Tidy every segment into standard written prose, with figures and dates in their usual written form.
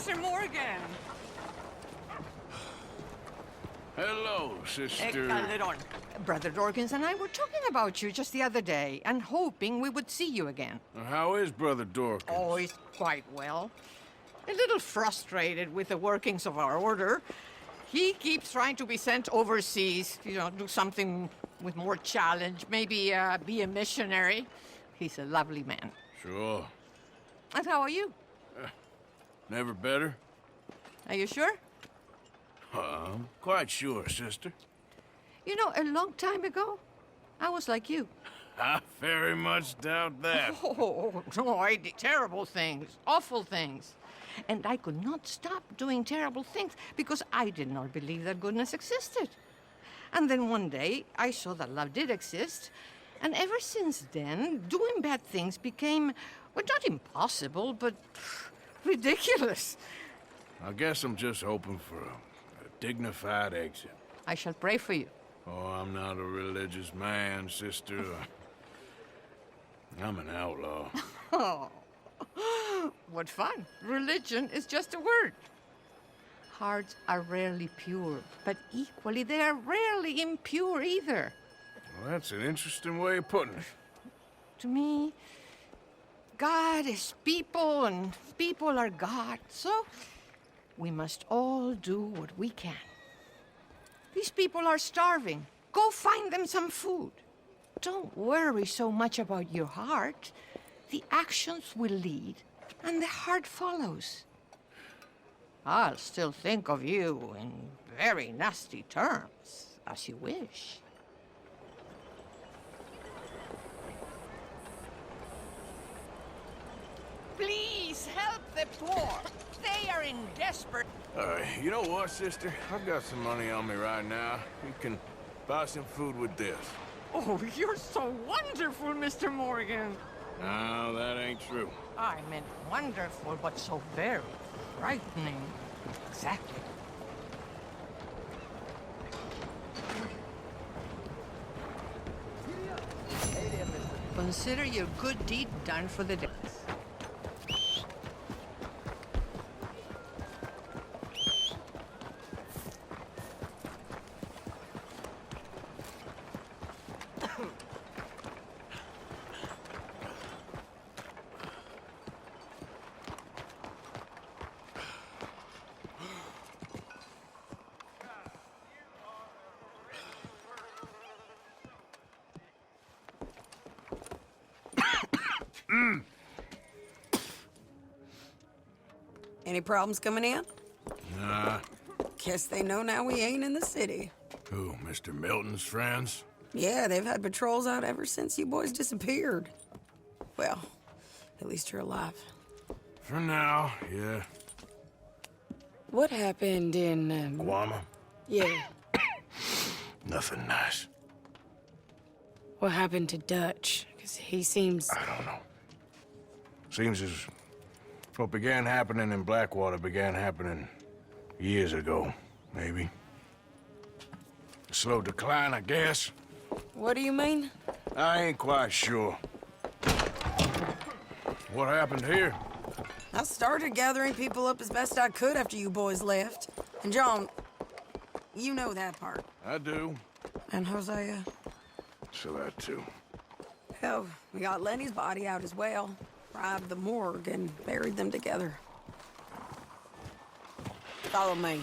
Mr. Morgan. Hello, sister. Calderon. Brother Dorkins and I were talking about you just the other day and hoping we would see you again. How is Brother Dorkins? Oh, he's quite well. A little frustrated with the workings of our order. He keeps trying to be sent overseas, do something with more challenge, maybe be a missionary. He's a lovely man. Sure. And how are you? Never better? Are you sure? I'm quite sure, sister. You know, a long time ago, I was like you. I very much doubt that. Oh, no, I did terrible things, awful things. And I could not stop doing terrible things because I did not believe that goodness existed. And then one day, I saw that love did exist. And ever since then, doing bad things became, well, not impossible, but ridiculous. I guess I'm just hoping for a dignified exit. I shall pray for you. Oh, I'm not a religious man, sister. I'm an outlaw. Oh, what fun. Religion is just a word. Hearts are rarely pure, but equally they are rarely impure either. Well, that's an interesting way of putting it. To me, God is people and people are God, so we must all do what we can. These people are starving. Go find them some food. Don't worry so much about your heart. The actions will lead, and the heart follows. I'll still think of you in very nasty terms, as you wish. Please help the poor. They are in desperate... You know what, sister? I've got some money on me right now. You can buy some food with this. Oh, you're so wonderful, Mr. Morgan. No, that ain't true. I meant wonderful, but so very frightening. Exactly. Consider your good deed done for the day. Any problems coming in? Nah. Guess they know now we ain't in the city. Who, Mr. Milton's friends? Yeah, they've had patrols out ever since you boys disappeared. Well, at least you're alive. For now, yeah. What happened in, Guama? Yeah. Nothing nice. What happened to Dutch? Because he seems... I don't know. Seems as what began happening in Blackwater began happening years ago, maybe. A slow decline, I guess. What do you mean? I ain't quite sure. What happened here? I started gathering people up as best I could after you boys left. And John, you know that part. I do. And Hosea? So that too. Hell, we got Lenny's body out as well. Robbed the morgue and buried them together. Follow me.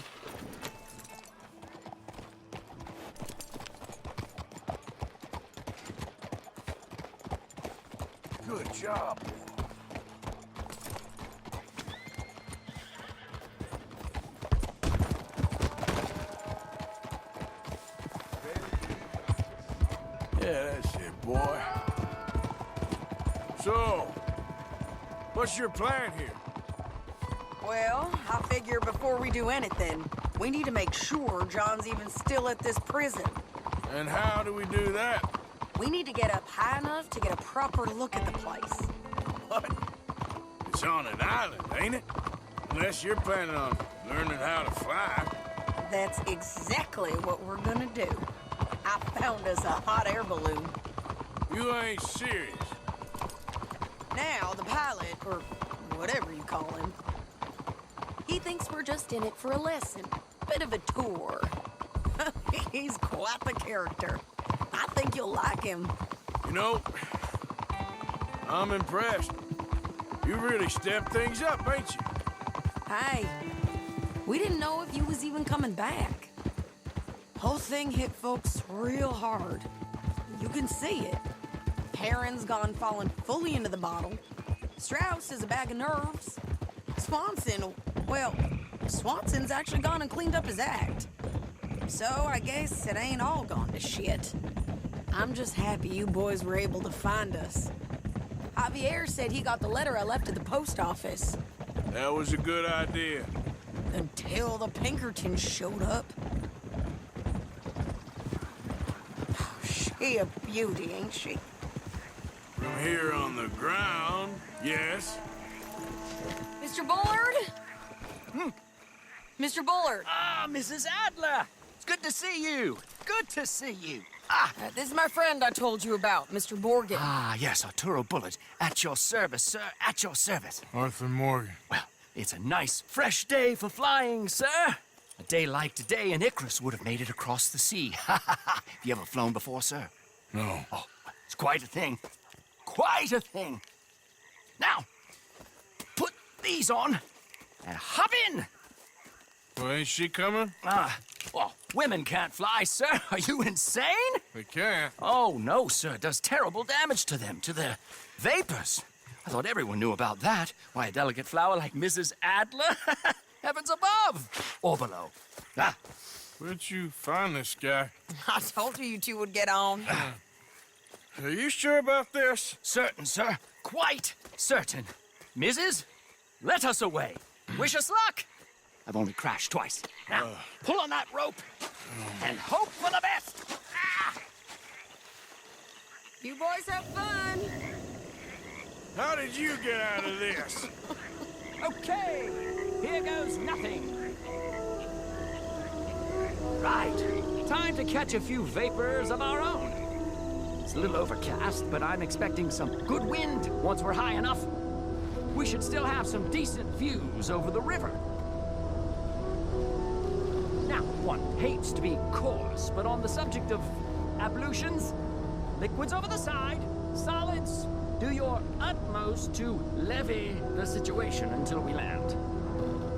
Good job. Yeah, that's it, boy. So, what's your plan here? Well, I figure before we do anything, we need to make sure John's even still at this prison. And how do we do that? We need to get up high enough to get a proper look at the place. What? It's on an island, ain't it? Unless you're planning on learning how to fly. That's exactly what we're gonna do. I found us a hot air balloon. You ain't serious. Now, the pilot, or whatever you call him, He thinks we're just in it for a lesson. Bit of a tour. He's quite the character. I think you'll like him. You know, I'm impressed. You really stepped things up, ain't you? Hey, we didn't know if you was even coming back. Whole thing hit folks real hard. You can see it. Perrin's gone falling fully into the bottle. Strauss is a bag of nerves. Swanson's actually gone and cleaned up his act. So I guess it ain't all gone to shit. I'm just happy you boys were able to find us. Javier said he got the letter I left at the post office. That was a good idea. Until the Pinkertons showed up. She a beauty, ain't she? From here on the ground, yes. Mr. Bullard? Mr. Bullard. Ah, Mrs. Adler! It's good to see you. Good to see you. This is my friend I told you about, Mr. Morgan. Ah, yes, Arturo Bullard. At your service, sir. At your service. Arthur Morgan. Well, it's a nice, fresh day for flying, sir. A day like today, an Icarus would have made it across the sea. Have you ever flown before, sir? No. Oh, it's quite a thing. Quite a thing. Now, put these on and hop in. Well, ain't she coming? Well, women can't fly, sir. Are you insane? They can't. Oh, no, sir. It does terrible damage to them, to their vapors. I thought everyone knew about that. Why, a delicate flower like Mrs. Adler? Heavens above or below. Where'd you find this guy? I told you two would get on. Are you sure about this? Certain, sir. Quite certain. Mrs., let us away. Wish us luck. I've only crashed twice. Now, pull on that rope and hope for the best. You boys have fun. How did you get out of this? Okay, here goes nothing. Right, time to catch a few vapors of our own. It's a little overcast, but I'm expecting some good wind once we're high enough. We should still have some decent views over the river. Now, one hates to be coarse, but on the subject of ablutions, liquids over the side, solids, do your utmost to levy the situation until we land.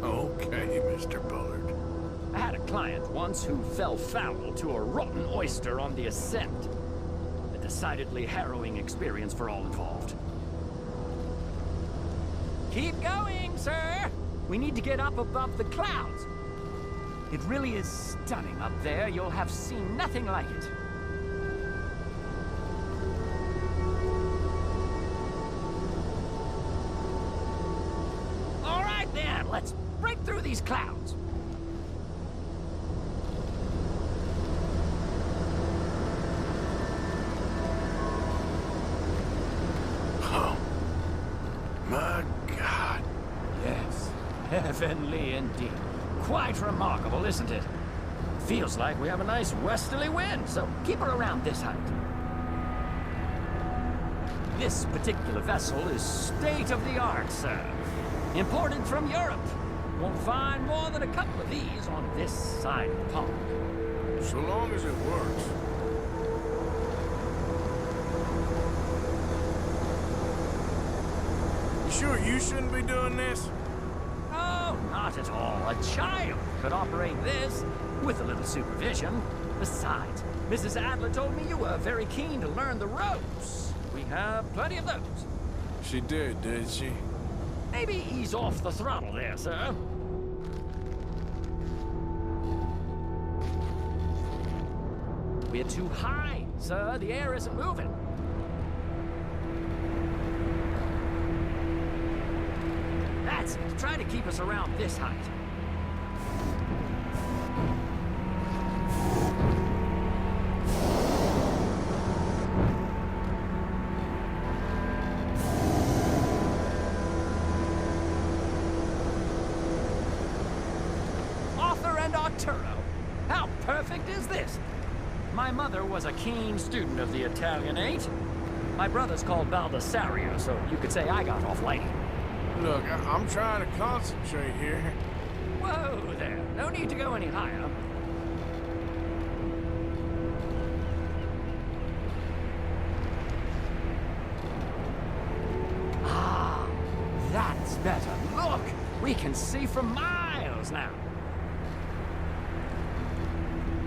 Okay, Mr. Bullard. I had a client once who fell foul to a rotten oyster on the ascent. A decidedly harrowing experience for all involved. Keep going, sir! We need to get up above the clouds. It really is stunning up there. You'll have seen nothing like it. All right, then. Let's break through these clouds. Oh, my God. Yes, heavenly indeed. Quite remarkable, isn't it? Feels like we have a nice westerly wind, so keep her around this height. This particular vessel is state-of-the-art, sir. Imported from Europe. Won't find more than a couple of these on this side of the pond. So long as it works. You sure you shouldn't be doing this? Oh, not at all. A child could operate this with a little supervision. Besides, Mrs. Adler told me you were very keen to learn the ropes. We have plenty of those. She did she? Maybe ease off the throttle there, sir. We're too high, sir. The air isn't moving. That's it. Try to keep us around this height. Arthur and Arturo. How perfect is this? My mother was a keen student of the Italianate. My brother's called Baldessario, so you could say I got off light. Look, I'm trying to concentrate here. Whoa there. No need to go any higher. Ah, that's better. Look, we can see for miles now.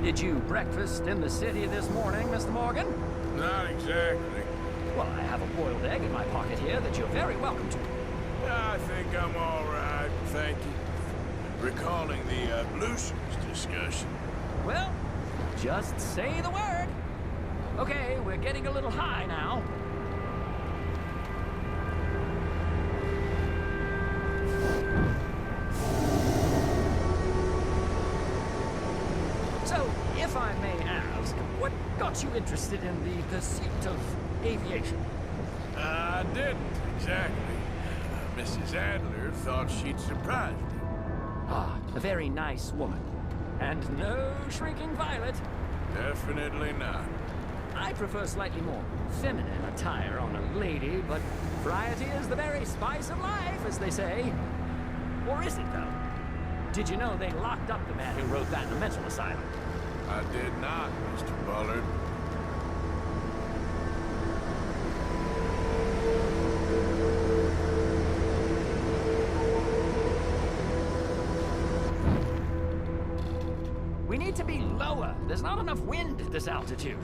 Did you breakfast in the city this morning, Mr. Morgan? Not exactly. Well, I have a boiled egg in my pocket here that you're very welcome to. I think I'm all right, thank you. Recalling the ablutions discussion. Well, just say the word. Okay, we're getting a little high now. So, if I may ask, what got you interested in the pursuit of aviation? I didn't, exactly. Mrs. Adler thought she'd surprise me. Ah, a very nice woman. And no shrinking violet. Definitely not. I prefer slightly more feminine attire on a lady, but variety is the very spice of life, as they say. Or is it, though? Did you know they locked up the man who wrote that in a mental asylum? I did not, Mr. Bullard. We need to be lower. There's not enough wind at this altitude.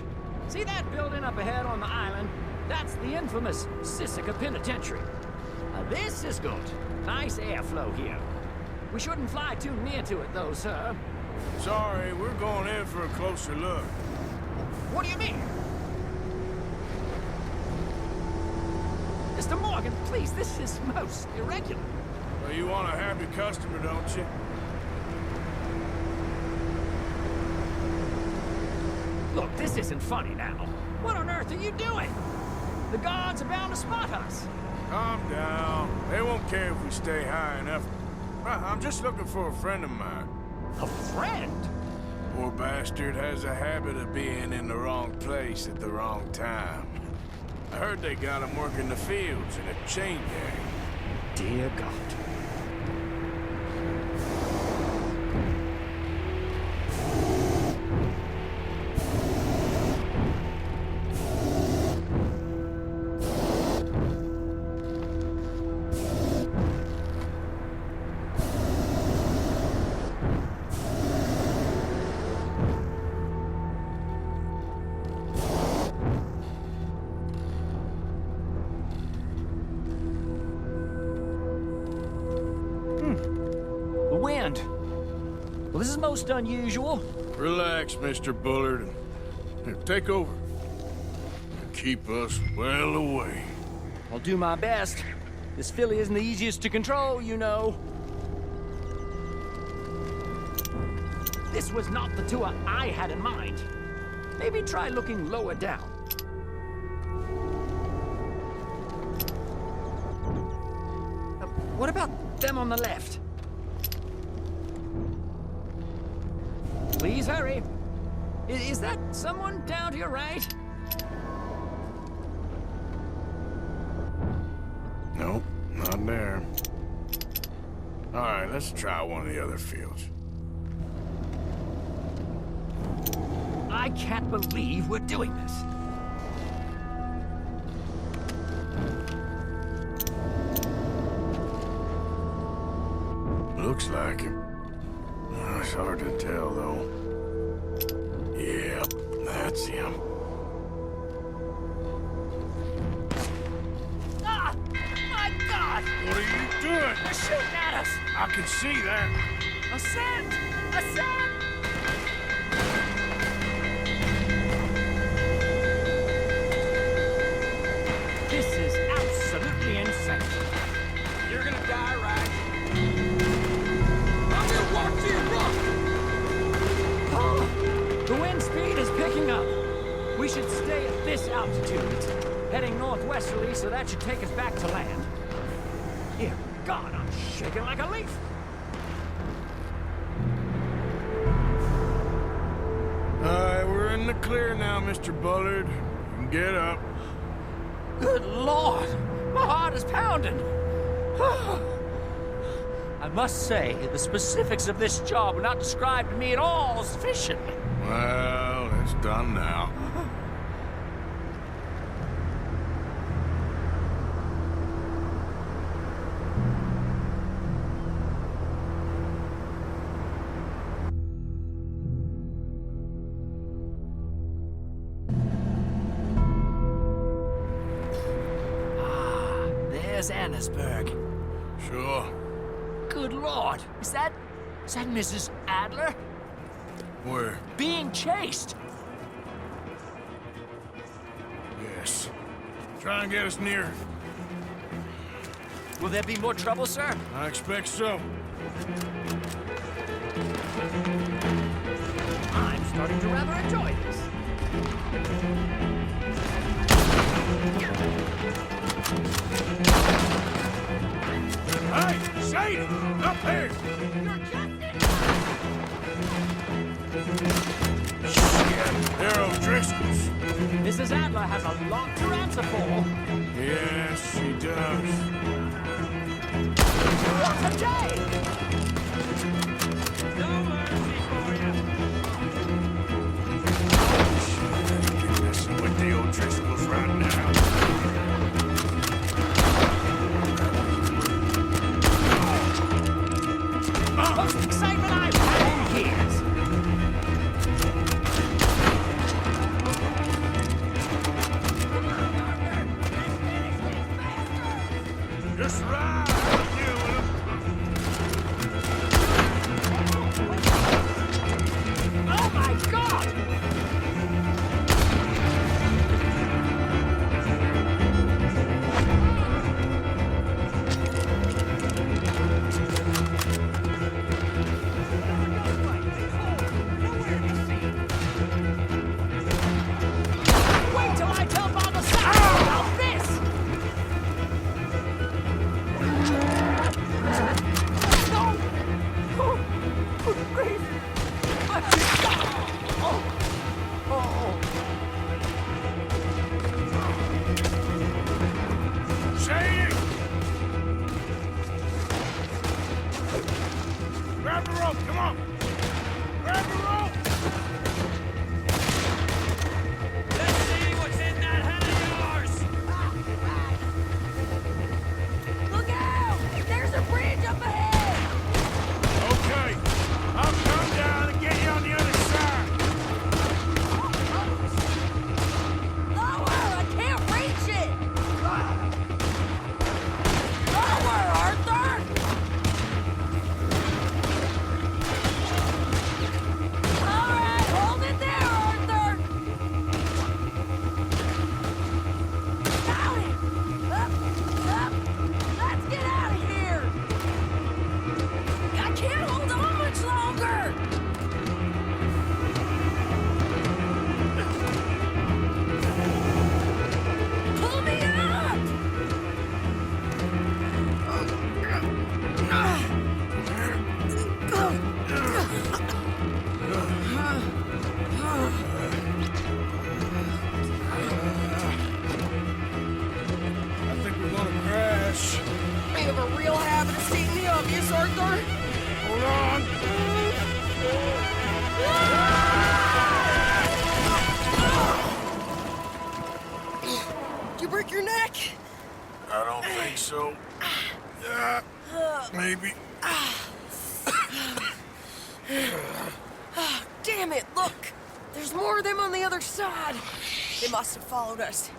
See that building up ahead on the island? That's the infamous Sisika Penitentiary. Now this is good. Nice airflow here. We shouldn't fly too near to it, though, sir. Sorry, we're going in for a closer look. What do you mean? Mr. Morgan, please, this is most irregular. Well, you want a happy customer, don't you? Look, this isn't funny now. What on earth are you doing? The guards are bound to spot us. Calm down. They won't care if we stay high enough. I'm just looking for a friend of mine. A friend? Poor bastard has a habit of being in the wrong place at the wrong time. I heard they got him working the fields in a chain gang. Dear God. Well, this is most unusual. Relax, Mr. Bullard. Here, take over. And keep us well away. I'll do my best. This filly isn't the easiest to control, you know. This was not the tour I had in mind. Maybe try looking lower down. What about them on the left? Please hurry. Is that someone down to your right? Nope, not there. All right, let's try one of the other fields. I can't believe we're doing this. Looks like it. It's hard to tell, though. Yep, that's him. Ah! My God! What are you doing? They're shooting at us! I can see that. Ascend! Ascend! This is absolutely insane. You're gonna die, right? I'm gonna watch you rock! Oh, the wind speed is picking up. We should stay at this altitude. It's heading northwesterly, so that should take us back to land. Dear God, I'm shaking like a leaf. We're in the clear now, Mr. Bullard. You can get up. Good Lord! My heart is pounding! I must say, the specifics of this job were not described to me at all sufficiently. Well, it's done now. There's Annesburg. Sure. Good Lord, is that Mrs. Adler? Where? Being chased. Yes. Try and get us near. Will there be more trouble, sir? I expect so. I'm starting to rather enjoy this. Hey, Sadie! Up here! Shit, they're O'Driscoll's. Mrs. Adler has a lot to answer for. Yes, she does. What a day! No mercy for you. You're messing with the O'Driscolls right now. Most excitement I've had in years. Just right. Deal with 'em. Oh my God! Wait till I tell Father Sarwar about this! No! Oh, good grief! Oh! Oh! Sadie! Grab the rope, come on! Grab the rope! Let's see what's in that head of yours! Look out! There's a bridge up ahead! Okay, I'll come down and get you on the other side. Lower! I can't reach it! Lower, Arthur! All right, hold it there, Arthur! Got it! Up, up! Let's get out of here! I can't hold on much longer! Pull me up! I think we're gonna crash. You have a real habit of seeing the obvious, Arthur. Hold on. Did you break your neck? I don't think so. Maybe. Damn it, look! There's more of them on the other side. They must have followed us.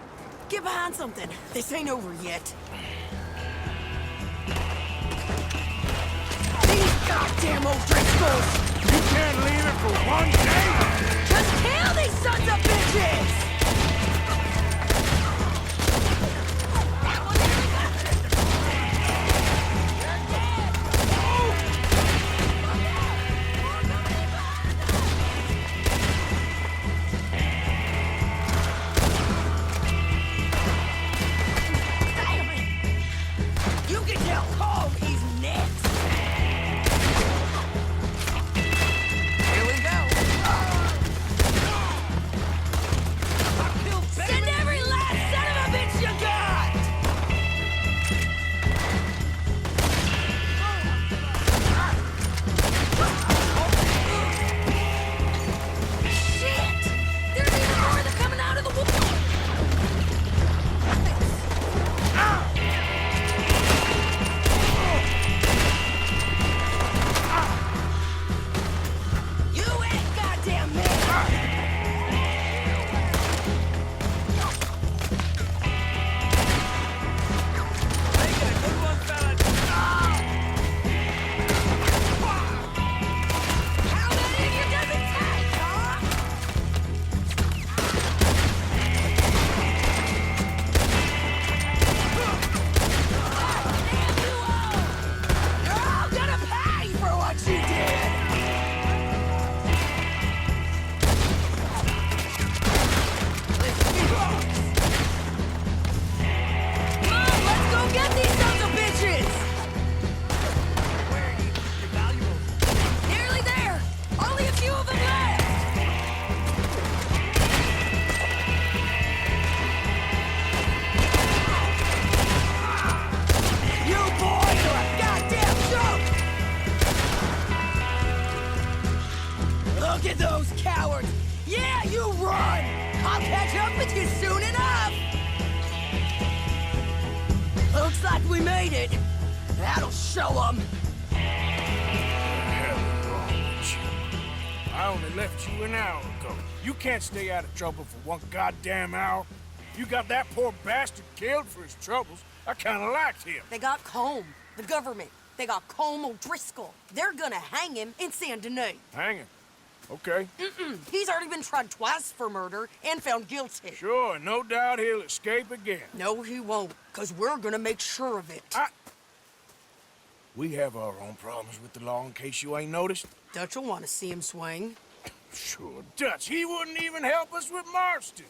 Get behind something. This ain't over yet. These goddamn O'Driscolls! You can't leave it for one day. Just kill these sons of bitches! You can tell Paul he's next. Here we go. Send every last son of a bitch you got! like we made it. That'll show them. What the hell is wrong with you? I only left you an hour ago. You can't stay out of trouble for one goddamn hour. You got that poor bastard killed for his troubles. I kinda liked him. They got Combe, the government. They got Combe O'Driscoll. They're gonna hang him in Saint Denis. Hanging. Okay. He's already been tried twice for murder and found guilty. Sure, no doubt he'll escape again. No, he won't, because we're gonna make sure of it. We have our own problems with the law in case you ain't noticed. Dutch will want to see him swing. Sure, Dutch, he wouldn't even help us with Marston.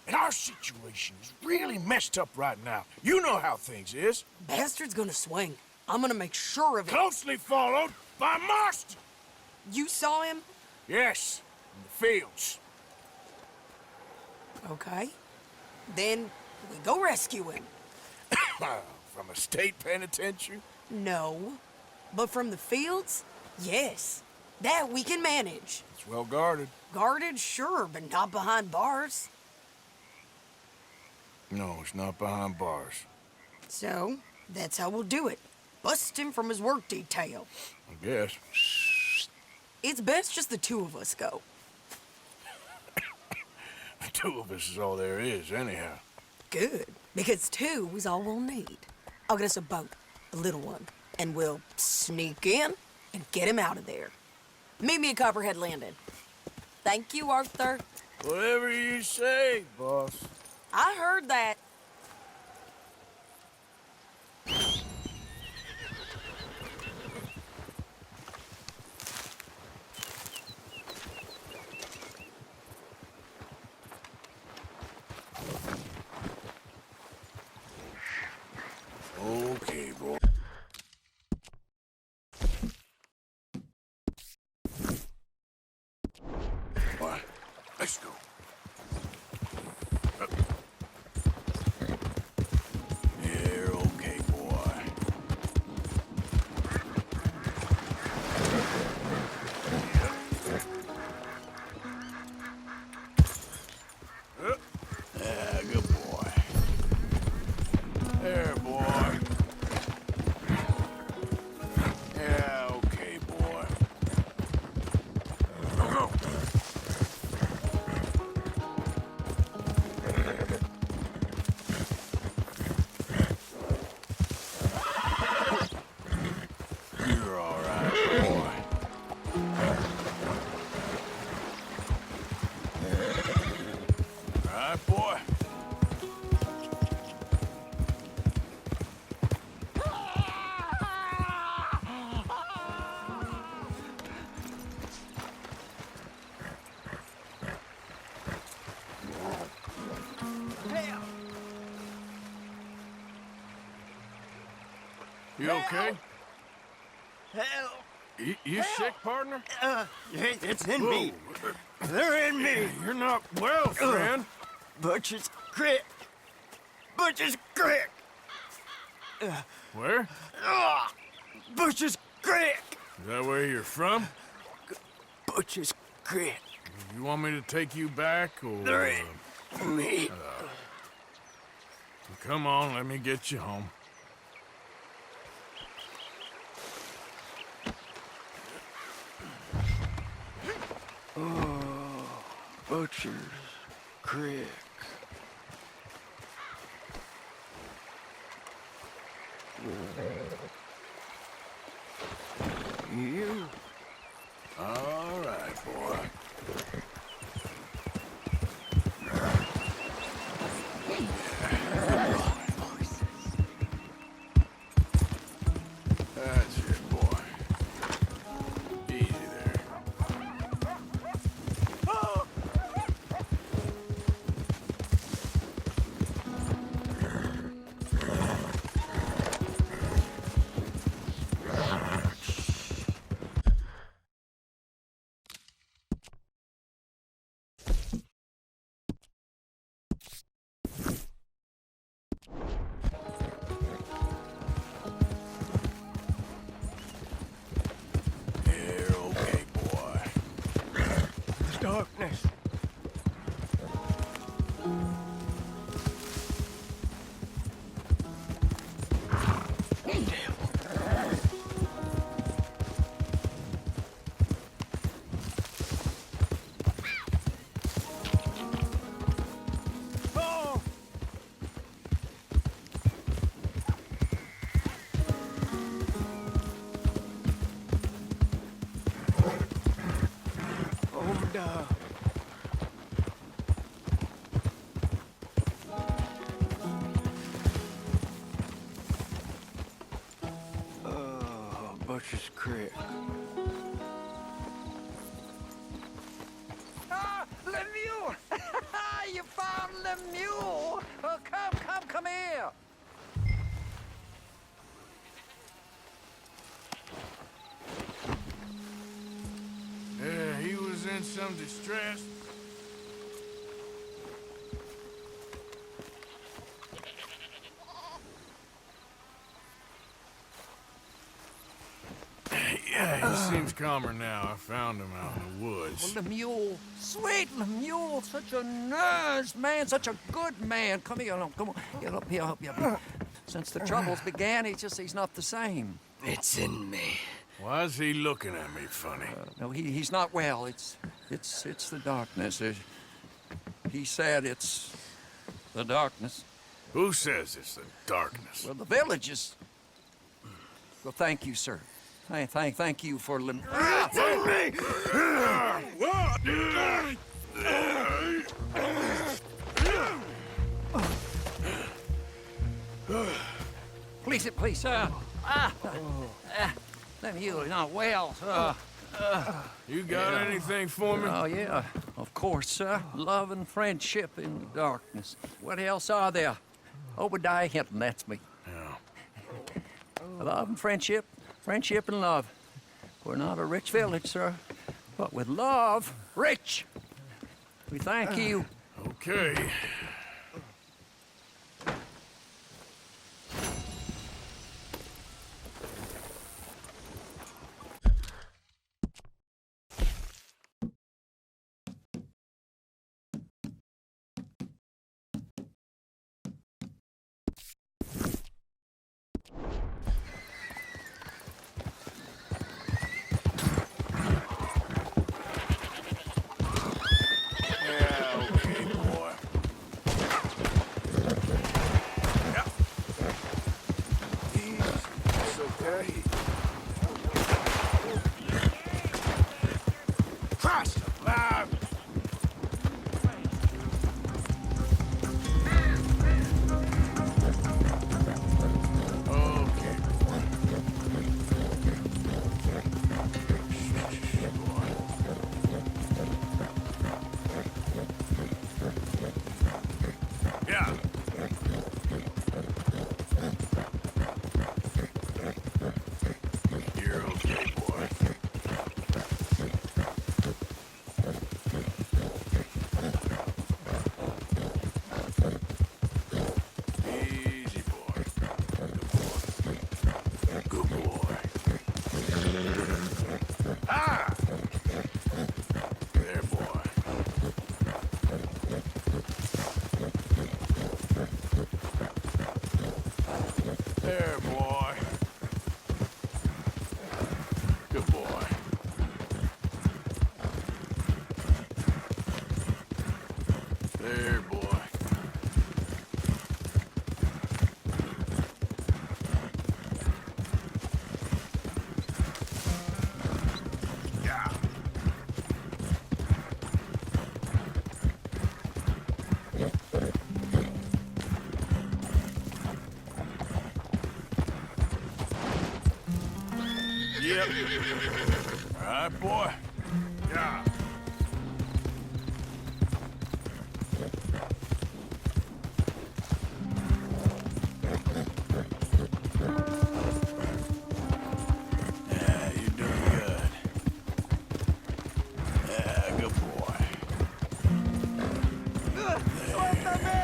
And our situation is really messed up right now. You know how things is. Bastard's gonna swing. I'm gonna make sure of it. Closely followed by Marston. You saw him? Yes, in the fields. Okay. Then we go rescue him. From a state penitentiary? No. But from the fields? Yes. That we can manage. It's well guarded. Guarded, sure, but not behind bars. No, it's not behind bars. So, that's how we'll do it. Bust him from his work detail. I guess. It's best just the two of us go. The two of us is all there is, anyhow. Good, because two is all we'll need. I'll get us a boat, a little one, and we'll sneak in and get him out of there. Meet me at Copperhead Landing. Thank you, Arthur. Whatever you say, boss. I heard that. Okay, boy. What? Let's go. You're okay, boy. Yeah, good boy. There, boy. Yeah, okay, boy. Go, go. You're all right, boy. All right, boy. You okay? Hell, You sick, partner? it's in me. They're in me. You're not well, friend. Butcher's Creek. Butcher's Creek. Where? Butcher's Creek. Is that where you're from? Butcher's Creek. You want me to take you back, or... They're in me. Come on, let me get you home. Butcher's Creek. You? All right, boy. That's it, boy. Easy there. Butcher's Creek. Ah, Lemieux! You found Lemieux! Oh, come here! Yeah, he was in some distress. Yeah, he seems calmer now. I found him out in the woods. Oh, Lemieux, sweet Lemieux, such a nice man, such a good man. Come here, no, come on, get up here, help you. Since the troubles began, he's not the same. It's in me. Why is he looking at me funny? No, he's not well. It's the darkness. He said it's the darkness. Who says it's the darkness? Well, the village is. Well, thank you, sir. Thank you for Please, sir. You're not well, sir. You got anything for me? Oh, yeah, of course, sir. Love and friendship in the darkness. What else are there? Obadiah Hinton, that's me. Yeah. Love and friendship and love. We're not a rich village, sir, but with love, rich. We thank you. Okay. Yep. All right, boy. Yeah. Yeah, you're doing good. Yeah, good boy. ¡Suéltame!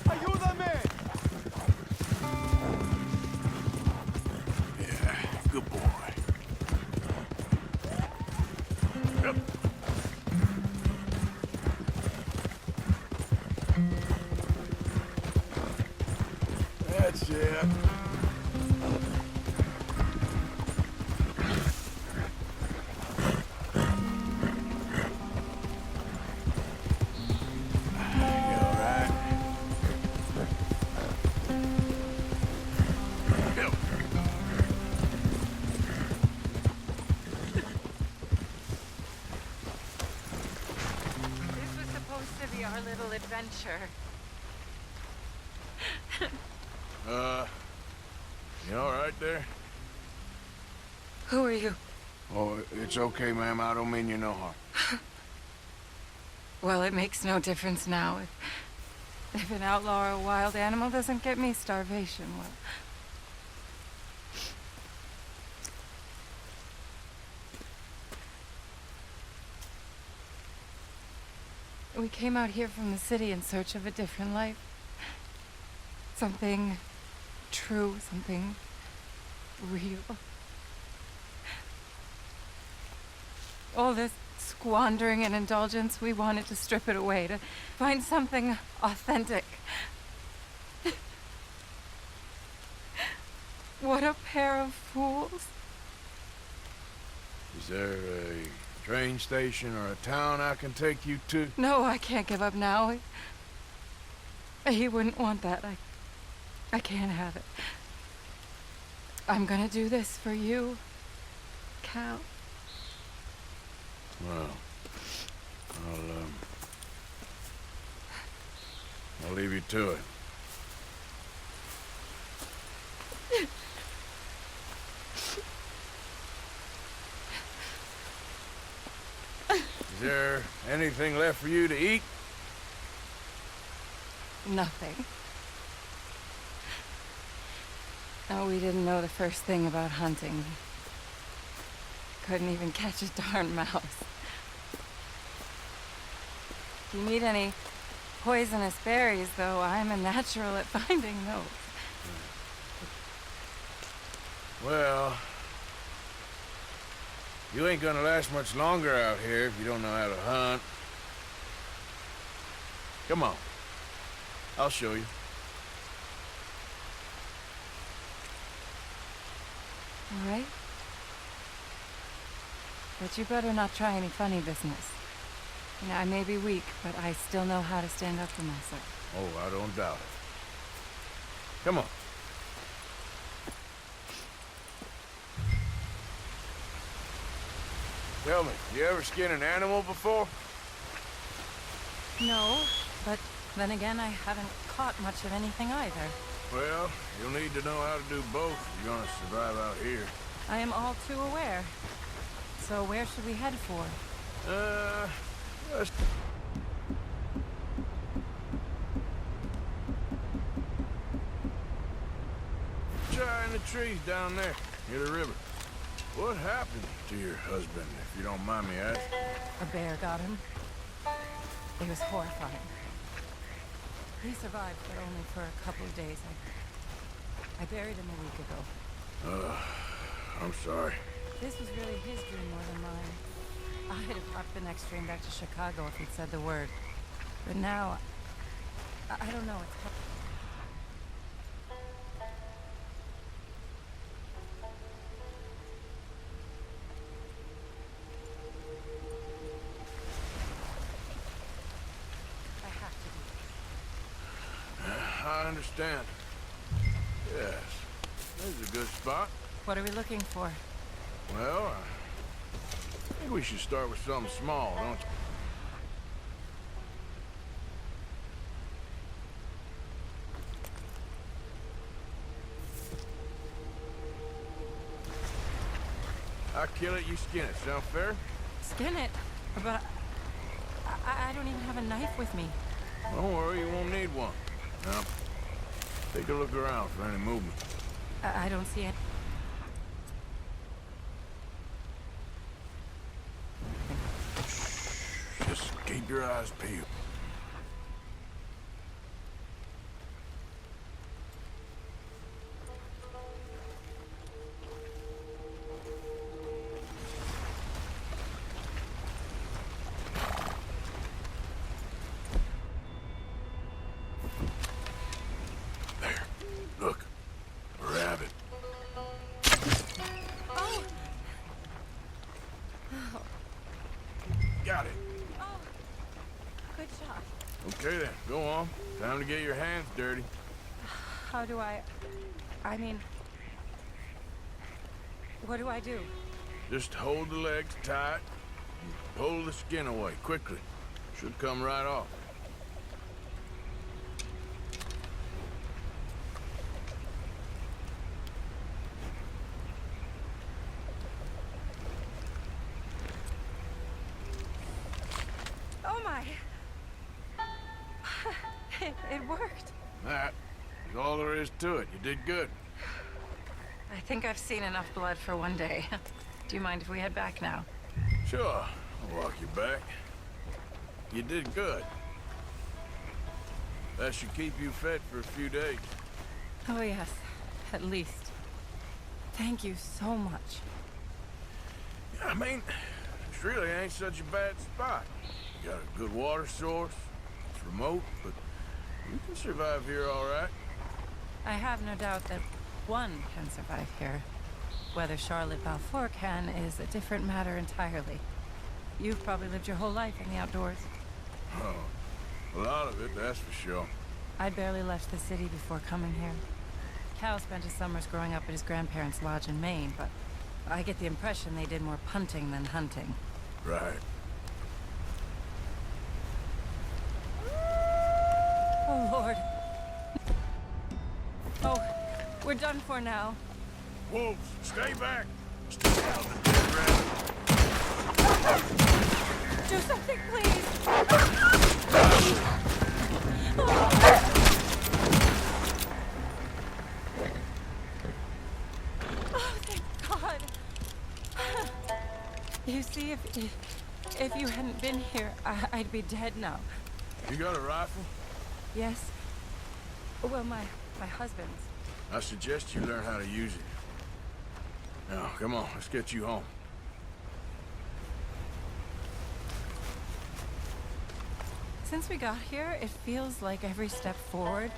¡Ayúdame! Yeah, good boy. adventure. You all right there? Who are you? Oh, it's okay, ma'am. I don't mean you no harm. Well, it makes no difference now. If an outlaw or a wild animal doesn't get me, starvation will. We came out here from the city in search of a different life. Something true, something real. All this squandering and indulgence, we wanted to strip it away, to find something authentic. What a pair of fools. Is there a train station or a town I can take you to? No, I can't give up now. He wouldn't want that. I can't have it. I'm gonna do this for you, Cal. Well, I'll leave you to it. Is there anything left for you to eat? Nothing. No, we didn't know the first thing about hunting. Couldn't even catch a darn mouse. If you need any poisonous berries, though, I'm a natural at finding those. Well, you ain't gonna last much longer out here if you don't know how to hunt. Come on. I'll show you. All right? But you better not try any funny business. You know, I may be weak, but I still know how to stand up for myself. Oh, I don't doubt it. Come on. Tell me, you ever skin an animal before? No, but then again, I haven't caught much of anything either. Well, you'll need to know how to do both if you're gonna survive out here. I am all too aware. So where should we head for? Let's... Try in the trees down there, near the river. What happened to your husband, if you don't mind me asking? A bear got him. It was horrifying. He survived, but only for a couple of days. I buried him a week ago. I'm sorry. This was really his dream more than mine. I'd have hopped the next train back to Chicago if he'd said the word. But now, I don't know. It's tough. I have to do it. I understand. Yes. This is a good spot. What are we looking for? Well, I think we should start with something small, don't you? I kill it, you skin it. Sound fair? Skin it? But I don't even have a knife with me. Don't worry, you won't need one. Now, take a look around for any movement. I don't see it. Just keep your eyes peeled. There. Look. A rabbit. Oh! Got it. Oh! Good shot. Okay then, go on. Time to get your hands dirty. How do I mean... What do I do? Just hold the legs tight and pull the skin away quickly. Should come right off. my. It worked. That is all there is to it. You did good. I think I've seen enough blood for one day. Do you mind if we head back now? Sure, I'll walk you back. You did good. That should keep you fed for a few days. Oh, yes. At least. Thank you so much. I mean, this really ain't such a bad spot. You got a good water source. It's remote, but you can survive here all right. I have no doubt that one can survive here. Whether Charlotte Balfour can is a different matter entirely. You've probably lived your whole life in the outdoors. Oh, a lot of it, that's for sure. I'd barely left the city before coming here. Cal spent his summers growing up at his grandparents' lodge in Maine, but I get the impression they did more punting than hunting. Right. Oh, Lord. Oh, we're done for now. Wolves, stay back. Stay out of the dead rabbit. Do something, please! Oh, thank God. You see, if you hadn't been here, I'd be dead now. You got a rifle? Yes. Well, my husband's. I suggest you learn how to use it. Now, come on, let's get you home. Since we got here, it feels like every step forward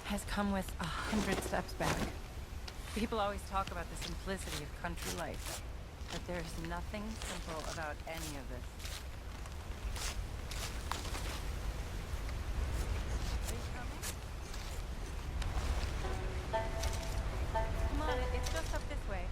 has come with 100 steps back. People always talk about the simplicity of country life, but there's nothing simple about any of this. Are you coming? Come on, it's just up this way.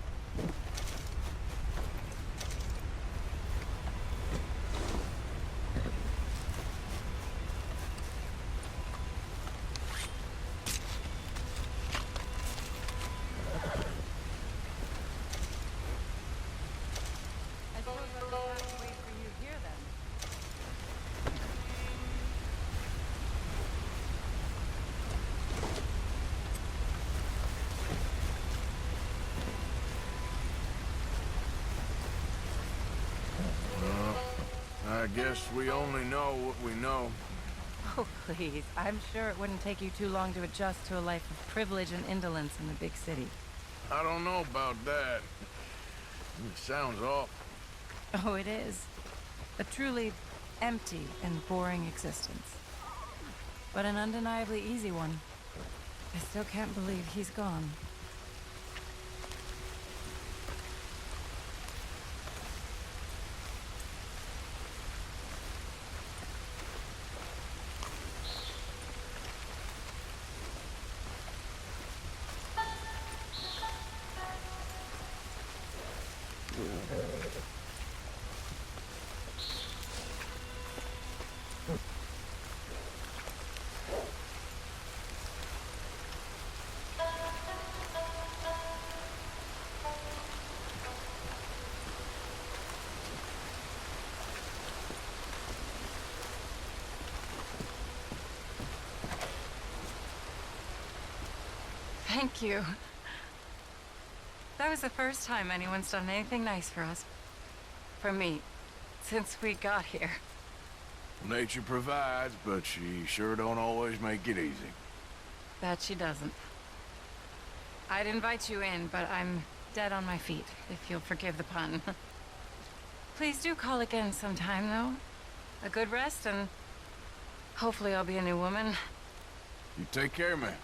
I suppose I'll just have to wait for you here then. I guess we only know what we know. Oh, please. I'm sure it wouldn't take you too long to adjust to a life of privilege and indolence in the big city. I don't know about that. It sounds awful. Oh, it is. A truly empty and boring existence. But an undeniably easy one. I still can't believe he's gone. Thank you. That was the first time anyone's done anything nice for us. For me, since we got here. Nature provides, but she sure don't always make it easy. That she doesn't. I'd invite you in, but I'm dead on my feet, if you'll forgive the pun. Please do call again sometime, though. A good rest, and hopefully I'll be a new woman. You take care, man.